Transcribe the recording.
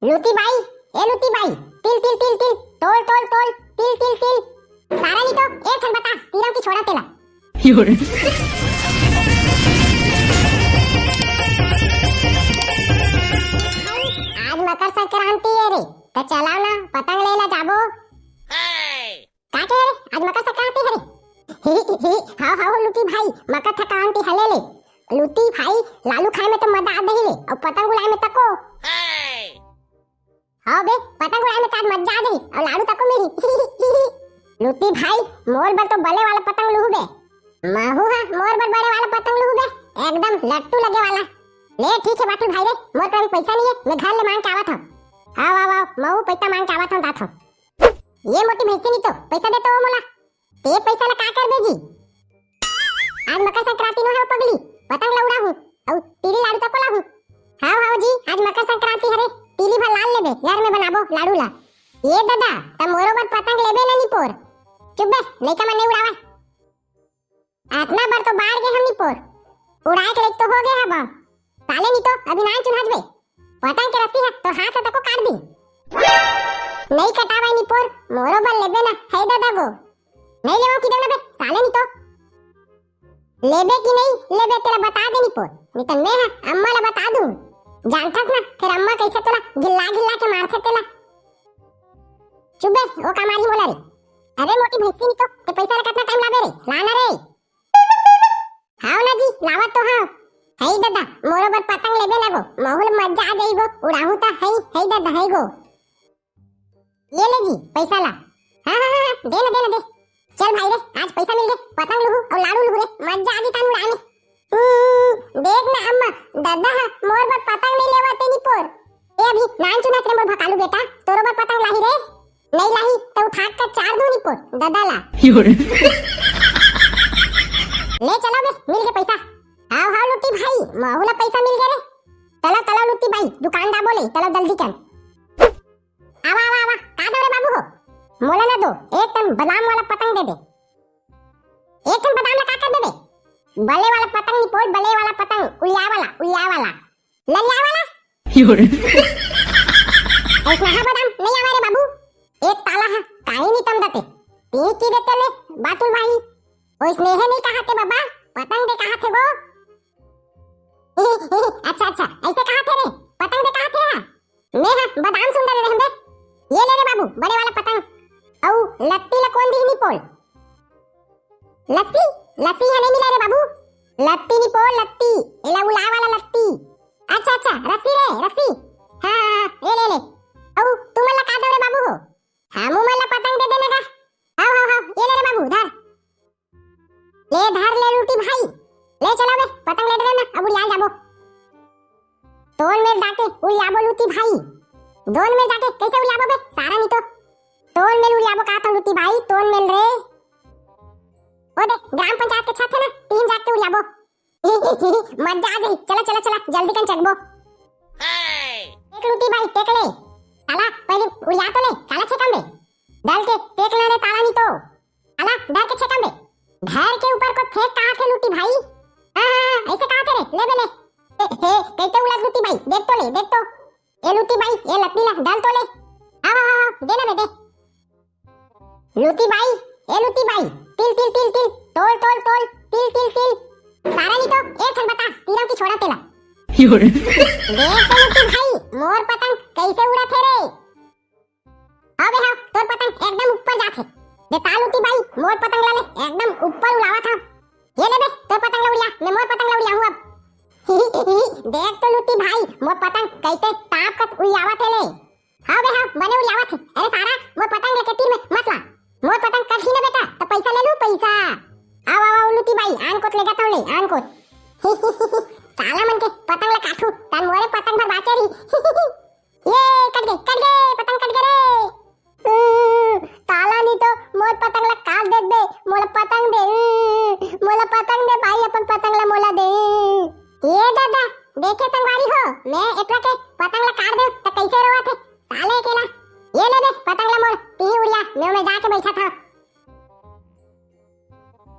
लूती by, A लूती by, तिल तिल तिल तिल, तोल तोल तोल, तिल तिल तिल, सारा नहीं तो एक ठन बता, तीरम की छोड़ा तेला। आज मकर संक्रांति है रे, तो चलाओ ना पतंग लेला जाबो। का के रे, आज मकर संक्रांति है रे। हां लूती भाई, मकर संक्रांति हले ले। लूती भाई लालू खाए में तो मजा आ दही ले, और पतंग उड़ाए में तको। हाँ बे, पतंग उड़ाए में तो आज मजा आ दही, और लालू तको मेरी। लूती भाई मोर बर तो बले वाला पतंग लूहू बे। महू हा मोर बर बड़े वाला पतंग लूहू बे, एकदम लट्टू लगे वाला। ले ठीक है बाटू भाई रे, मोर पर पैसा नहीं है, मैं घर ले मांग के आवत हूं। हां महू पैसा मांग के आवत हूं तात हूं। ये मोटी भैंसी नहीं तो पैसा दे तो मोला। ते पैसा ला का कर बेजी? आज मकर संक्रांति नो है पगली, पतंग उड़ा हूं और तीली लाडू तक ला हूं। हां जी, आज मकर संक्रांति हरे, तीली भर लाल लेबे, घर में बनाबो लाडू ला। ये दादा त मोरो बर पतंग लेबे ना नी पोर। चुप बे, लेका मन नहीं उड़ावा। आतना बार तो बाहर गए हम नी पोर, उड़ाए के लेक तो हो गए हबा। साले नी तो अभी ना चुनाज बे, पतंग के रस्सी है तो हाथ तक को काट दी। नहीं कटावा नी पोर, मोरो बर लेबे ना है दादा गो। नहीं लेवो किधर ना बे, साले नी तो लेबे की नहीं लेबे तेरा बता दे नी पोर, नहीं तो मैं अम्मा ला बता दूं। जानथस ना फिर अम्मा कैसे तोला गिल्ला गिल्ला के मारथे तेला। चुप बे, ओ का मारी बोला रे। अरे मोटी भैंसी नी तो ते पैसा ला कितना टाइम लाबे रे, लाना रे। हां ना जी, लावत तो हां। है दादा मोरो बर पतंग लेबे ना गो, माहौल मजा आ जाई गो, उड़ाहू ता है दादा है गो। ये ले जी पैसा ला। हां दे ना दे। चल भाई रे, आज पैसा मिल गए, पतंग लूहू और लाडू लूहू रे, मजा आ गई तान उड़ाने। देख ना अम्मा, दादा मोर बर पतंग नहीं लेवाते नी पोर। ए अभी नान चुना तेरे मोर भकालू बेटा, तोरो बर पतंग लाही रे। नहीं लाही तो उठा कर चार दो नी पोर, दादा ला। ले चलो बे, मिल गए पैसा। हां लूटी भाई, माहौला पैसा मिल गए रे। चलो लूटी भाई, दुकानदार बोले चलो जल्दी कर। आवा का दो रे बाबू हो? मोला ना दो, एक टन बादाम वाला पतंग दे दे। एक टन बादाम ला का कर दे बे? बले वाला पतंग नी पोल, बले वाला पतंग, उलिया वाला ललिया वाला। ऐसा है बादाम नहीं आवा रे बाबू, एक ताला है, काहे नहीं तम दते। ती की देते ले बातुल भाई, ओ स्नेह नहीं कहा थे बाबा, पतंग दे कहा थे वो। अच्छा ऐसे कहा थे रे, पतंग दे कहा थे हां। मैं बादाम सुंदर रे हमबे, ये ले रे बाबू बड़े वाला पतंग। औ लत्ती ला कौन दी नी पोल? लस्सी है नहीं मिला रे बाबू, लत्ती नी पोल, लत्ती एला उला वाला लत्ती। अच्छा रस्सी। हां ले औ तू मला का दो रे बाबू हो? हमू मला पतंग दे देने का। हां ये ले रे बाबू धर। ले लूटी भाई, ले चला बे, पतंग ले दे ना, अब उड़ा जाबो। तोल में जाके उड़ाबो लूटी भाई, दोन में जाके कैसे उड़ाबो बे, सारा नहीं तो तोल में उड़ाबो का तो लूटी भाई, तोल में रे। ओ दे ग्राम पंचायत के छत है ना, तीन जाके उड़ाबो। मजा आ गई, चला जल्दी कर चकबो। एक लूटी भाई टेक ले, ताला पहले उड़ा तो ले, ताला छेकम बे, डाल के टेक ले रे, ताला नहीं तो ताला डाल के छेकम बे। घर के ऊपर को फेंक कहां थे लूटी भाई? हां ऐसे कहां थे रे, ले कैसे उड़ा लूटी भाई, देख तो ये लूटी भाई, ये लत्ती ला डाल तो ले। हां दे ना दे। लूटी भाई, ए लूटी भाई, तिल तोल तिल सारा नहीं तो एक ठन बता, तीरम की छोड़ा तेला। देख तो लूटी भाई, मोर पतंग कैसे उड़ा थे रे। हां बे हां, तोर पतंग एकदम ऊपर जाथे। दे लूटी भाई, मोर पतंग ला ले एकदम ऊपर उड़ावा था। ये ले बे, तोर पतंग ला उड़िया, मैं मोर पतंग ला उड़िया हूं अब। देख तो लूटी भाई, मोर पतंग कैसे ताप कत उड़ावा थे ले। हां बे हां, बने उड़ावा थे। अरे सारा मोर पतंग लेके तीर में मत ला, मोर पतंग कट ही ना बेटा, तो पैसा ले लूं पैसा। आओ लूटी भाई, आन कोत लेगा तो ले, आन कोत। साला मन के पतंग ला काटू, तन मोरे पतंग भर बाचे री। ये कट गए पतंग कट गए रे। ताला नहीं तो मोर पतंग ला काट दे बे, मोला पतंग दे भाई, अपन पतंग ला मोला दे। ये दादा देखे संगवारी हो, मैं एटवा के पतंग ला काट दे तो कैसे रोवा थे साले केला। ये ले बे पतंग ला मोर, ती उड़िया मैं जाके बैठा था।